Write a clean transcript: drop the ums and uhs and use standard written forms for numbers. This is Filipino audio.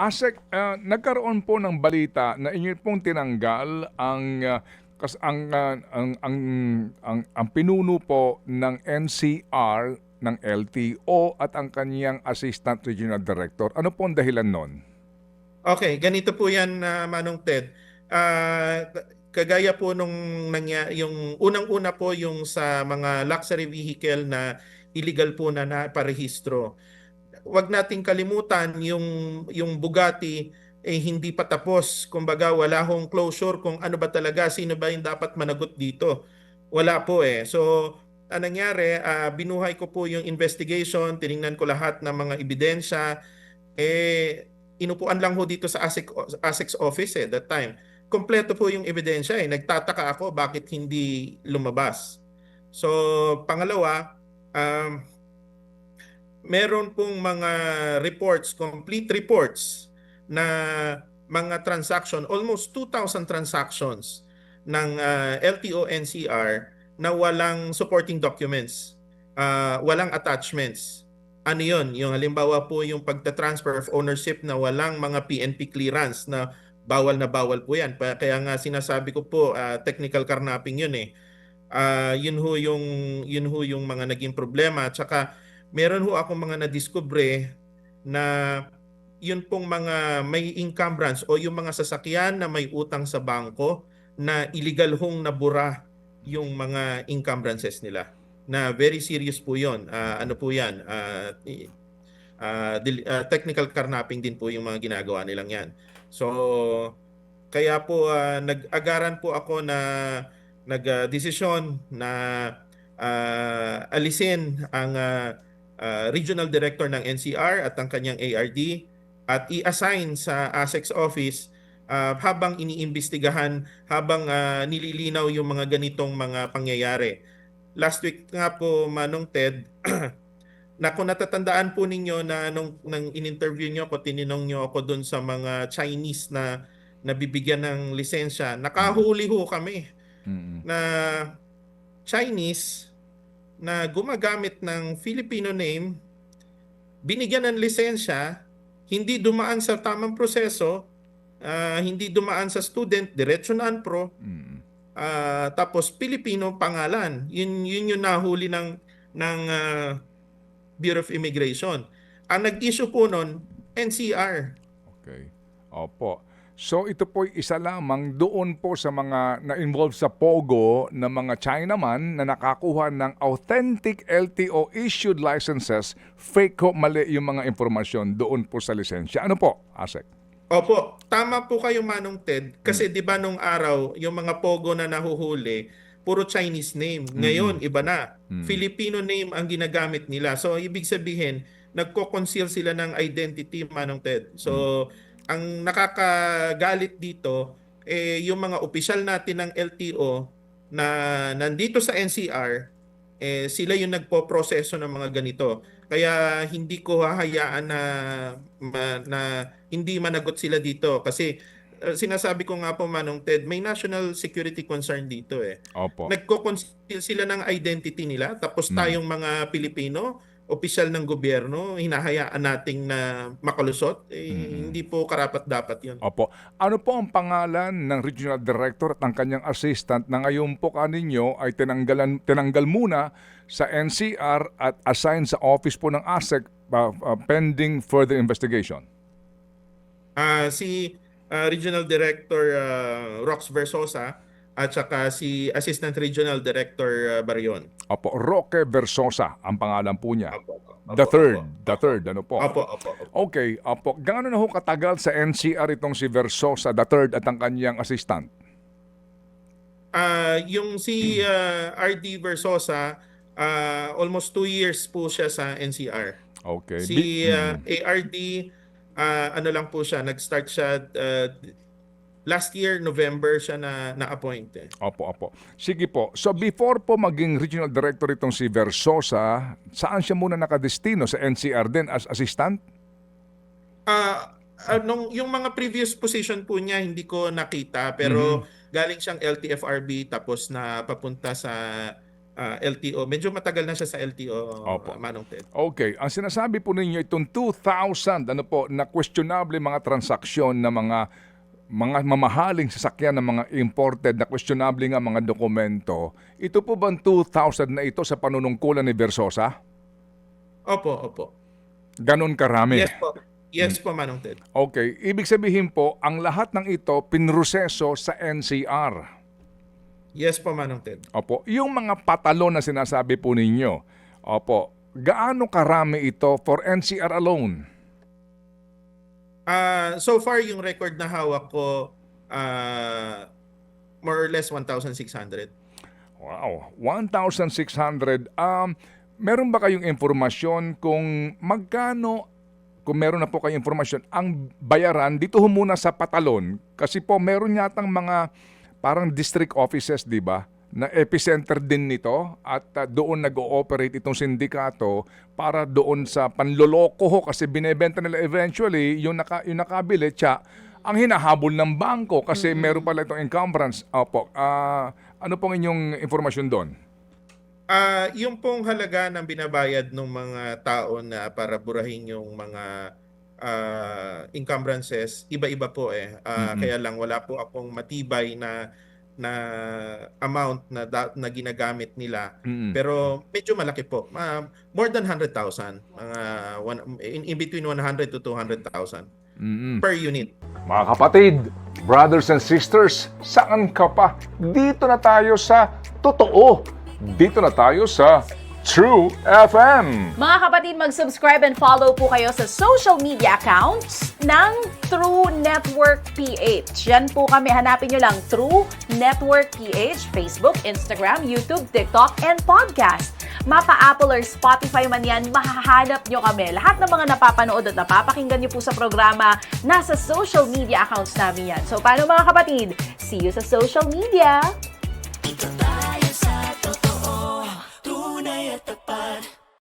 ASEC, nagkaroon po ng balita na inyo pong tinanggal ang ang pinuno po ng NCR ng LTO at ang kaniyang Assistant Regional Director. Ano po ang dahilan nun? Okay, ganito po yan, Manong Ted. Kagaya po yung unang-una po yung sa mga luxury vehicle na illegal po na naparehistro. Huwag nating kalimutan yung Bugatti hindi pa tapos. Kumbaga wala hong closure kung ano ba talaga, sino ba yung dapat managot dito. Wala po eh. So, anong nangyari, binuhay ko po yung investigation, tiningnan ko lahat ng mga ebidensya, inupuan lang ho dito sa ASEC's office that time. Kompleto po yung ebidensya Nagtataka ako bakit hindi lumabas. So, pangalawa, meron pong mga reports, complete reports na mga transaction, almost 2,000 transactions ng LTO NCR na walang supporting documents, walang attachments. Ano yun? Yung halimbawa po yung pagta-transfer of ownership na walang mga PNP clearance na bawal po yan. Kaya nga sinasabi ko po, technical carnapping yun yun ho yung mga naging problema. At saka meron ho akong mga nadiskubre na yun pong mga may encumbrance o yung mga sasakyan na may utang sa bangko na illegal hong nabura yung mga encumbrances nila. Na very serious po yun. Ano po yan? Technical carnapping din po yung mga ginagawa nilang yan. So, kaya po nag-agaran po ako na nag-desisyon na alisin ang regional director ng NCR at ang kanyang ARD at i-assign sa ASEC's office habang iniimbestigahan, habang nililinaw yung mga ganitong mga pangyayari. Last week nga po, Manong Ted, na kung natatandaan po ninyo na nang in-interview nyo ako, tininong nyo ako doon sa mga Chinese na nabibigyan ng lisensya, nakahuli ho kami na Chinese na gumagamit ng Filipino name, binigyan ng lisensya, hindi dumaan sa tamang proseso, hindi dumaan sa student, diretso na pro, tapos Filipino pangalan. Yun yung nahuli ng Bureau of Immigration. Ang nag-issue po nun, NCR. Okay. Opo. So ito po isa lamang doon po sa mga na-involve sa POGO na mga Chinaman na nakakuha ng authentic LTO issued licenses, fake ho, mali yung mga impormasyon doon po sa lisensya. Ano po, ASEC? Opo, tama po kayo, Manong Ted. Kasi di ba nung araw, yung mga POGO na nahuhuli, puro Chinese name. Ngayon, iba na. Filipino name ang ginagamit nila. So, ibig sabihin, nagko-conceal sila ng identity, Manong Ted. So, ang nakakagalit dito, yung mga opisyal natin ng LTO na nandito sa NCR, sila yung nagpo-proseso ng mga ganito. Kaya hindi ko hahayaan na hindi managot sila dito. Kasi sinasabi ko nga po, Manong Ted, may national security concern dito Opo. Nagko-conceal sila ng identity nila, tapos tayong mga Pilipino, opisyal ng gobyerno, hinahayaan nating na makalusot, hindi po karapat-dapat yun. Opo. Ano po ang pangalan ng regional director at ang kanyang assistant na ngayon po kaninyo ay tinanggal muna sa NCR at assigned sa office po ng ASEC pending further investigation? Si Regional Director Rox Versosa at saka si Assistant Regional Director Barion. Opo, Roque Versosa ang pangalan po niya. Opo. The third, ano po? Opo. Okay, opo. Gaano na ho katagal sa NCR itong si Versosa, the third at ang kanyang assistant? Yung si RD Versosa, almost 2 years po siya sa NCR. Okay. Si ARD, ano lang po siya, nag-start siya last year, November siya na-appoint. Opo. Sige po. So before po maging regional director itong si Versosa, saan siya muna nakadestino? Sa NCR din as assistant? Yung mga previous position po niya, hindi ko nakita. Pero galing siyang LTFRB tapos na papunta sa LTO. Medyo matagal na siya sa LTO, Opo. Manong Ted. Okay, ang sinasabi po ninyo itong 2,000 na questionable mga transaksyon na mga mamahaling sasakyan ng mga imported na questionable nga mga dokumento. Ito po bang 2,000 na ito sa panunungkulan ni Versosa? Opo. Ganon karami. Yes po. Yes po, Manong Ted. Okay, ibig sabihin po, ang lahat ng ito pinroseso sa NCR. Yes po, Manong Ted. Opo, yung mga patalon na sinasabi po ninyo, opo, gaano karami ito for NCR alone? So far, yung record na hawak ko, more or less 1,600. Wow, 1,600. Meron ba kayong informasyon kung magkano, kung meron na po kayong informasyon, ang bayaran dito muna sa patalon? Kasi po meron yatang mga parang district offices, di ba? Na epicenter din nito at doon nag-ooperate itong sindikato para doon sa panloloko ho kasi binebenta nila eventually yung nakabili tsa ang hinahabol ng bangko kasi meron pala itong encumbrance. Opo, ano pong inyong informasyon doon? Yung pong halaga ng binabayad ng mga tao na para burahin yung mga encumbrances, iba-iba po eh. Kaya lang wala po akong matibay na amount na ginagamit nila. Pero medyo malaki po. More than 100,000. In between 100 to 200,000 per unit. Mga kapatid, brothers and sisters, saan ka pa? Dito na tayo sa totoo. Dito na tayo sa True FM. Mga kapatid, mag-subscribe and follow po kayo sa social media accounts ng True Network PH. Yan po kami. Hanapin nyo lang True Network PH, Facebook, Instagram, YouTube, TikTok, and podcast. Mapa Apple or Spotify man yan, mahahanap nyo kami. Lahat ng mga napapanood at napapakinggan nyo po sa programa, nasa social media accounts namin yan. So, paano mga kapatid? See you sa social media!